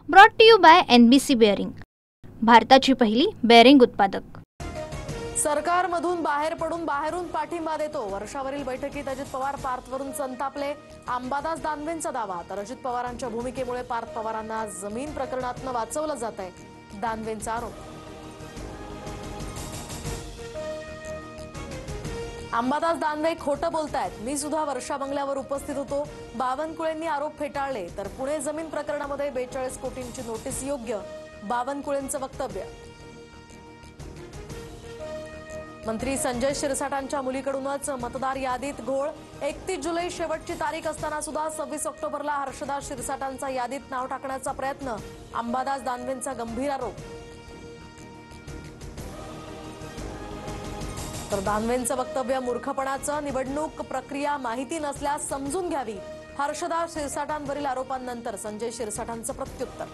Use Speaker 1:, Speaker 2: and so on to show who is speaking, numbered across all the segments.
Speaker 1: Brought to you by NBC bearing, भारताची पहिली bearing उत्पादक।
Speaker 2: सरकारमधून बाहेर पडून बाहेरून पाठिंबा देतो। वर्षावरील बैठकीत अजित पवार पार्थवरून संतापले। अंबादास दानवेंचा दावा, तर अजित पवारांच्या भूमिकेमुळे पार्थ पवारांना जमीन प्रकरणातून वाचवलं जात आहे, दानवेंचा आरोप। अंबादास दानवे खोटं बोलतायत, मी सुद्धा वर्षा बंगल्यावर उपस्थित होतो। बावनकुळेंनी आरोप फेटाळले, तर पुणे जमीन प्रकरणामध्ये 42 कोटींची नोटीस योग्य, बावनकुळेंचं वक्तव्य। मंत्री संजय शिरसाटांच्या मुलीकडूनच मतदार यादीत घोळ, 31 जुलै शेवटची तारीख असताना सुद्धा 26 ऑक्टोबरला हर्षदा शिरसाटांचा यादीत नाव टाकण्याचा प्रयत्न, अंबादास दानवेंचा गंभीर आरोप। तर दानवेंचं वक्तव्य मूर्खपणाचं, निवडणूक प्रक्रिया माहिती नसल्यास समजून घ्यावी, हर्षदा शिरसाटांवरील आरोपांनंतर संजय शिरसाटांचं प्रत्युत्तर।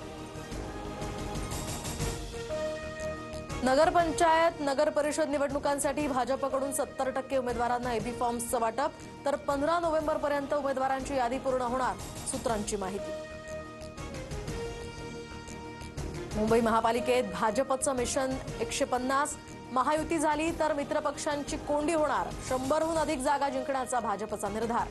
Speaker 2: नगरपंचायत नगर परिषद निवडणुकांसाठी भाजपकडून 70% उमेदवारांना एबी फॉर्म्सचं वाटप, तर 15 नोव्हेंबरपर्यंत उमेदवारांची यादी पूर्ण होणार, सूत्रांची माहिती। मुंबई महापालिकेत भाजपचं मिशन 150, महायुती झाली तर मित्रपक्षांची कोंडी होणार, 100हून अधिक जागा जिंकण्याचा भाजपचा निर्धार।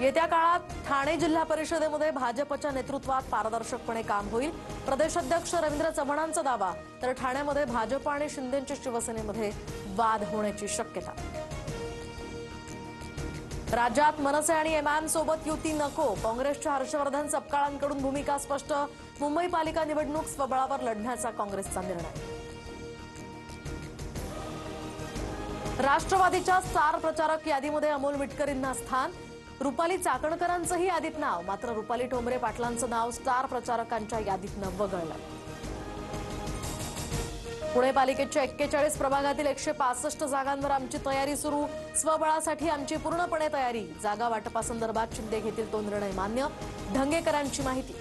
Speaker 2: येत्या काळात ठाणे जिल्हा परिषदेमध्ये भाजपच्या नेतृत्वात पारदर्शकपणे काम होईल, प्रदेशाध्यक्ष रवींद्र चव्हाणांचा दावा, तर ठाण्यामध्ये भाजप आणि शिंदेच्या शिवसेनेमध्ये वाद होण्याची शक्यता। राज्यात मनसे आणि एमआयएम सोबत युती नको, काँग्रेसच्या हर्षवर्धन सपकाळांकडून भूमिका स्पष्ट, मुंबई पालिका निवडणूक स्वबळावर लढण्याचा काँग्रेसचा निर्णय। राष्ट्रवादीच्या स्टार प्रचारक यादीमध्ये अमोल मिटकरींना स्थान, रुपाली चाकणकरांचंही यादीत नाव, मात्र रुपाली ठोंबरे पाटलांचं नाव स्टार प्रचारकांच्या यादीतनं वगळलं। पुणे पालिकेच्या 41 प्रभागातील 165 जागांवर आमची तयारी सुरू, स्वबळासाठी आमची पूर्णपणे तयारी, जागा वाटपासंदर्भात शिंदे घेतील तो निर्णय मान्य, धंगेकरांची माहिती।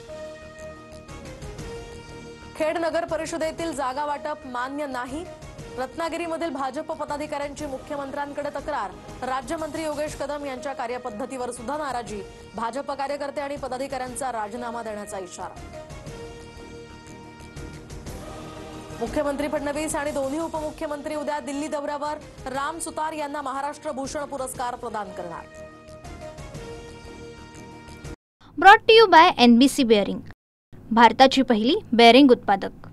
Speaker 2: खेड नगर परिषदेतील जागा वाटप मान्य नाही, रत्नागिरीमधील भाजप पदाधिकाऱ्यांची मुख्यमंत्र्यांकडे तक्रार, राज्यमंत्री योगेश कदम यांच्या कार्यपद्धतीवर सुद्धा नाराजी, भाजप कार्यकर्ते आणि पदाधिकाऱ्यांचा राजीनामा देण्याचा इशारा। मुख्यमंत्री फडणवीस आणि दोन्ही उपमुख्यमंत्री उद्या दिल्ली दौऱ्यावर, राम सुतार यांना महाराष्ट्र भूषण पुरस्कार प्रदान करणार।
Speaker 1: Brought to you by NBC bearing, भारताची पहिली बेअरिंग उत्पादक।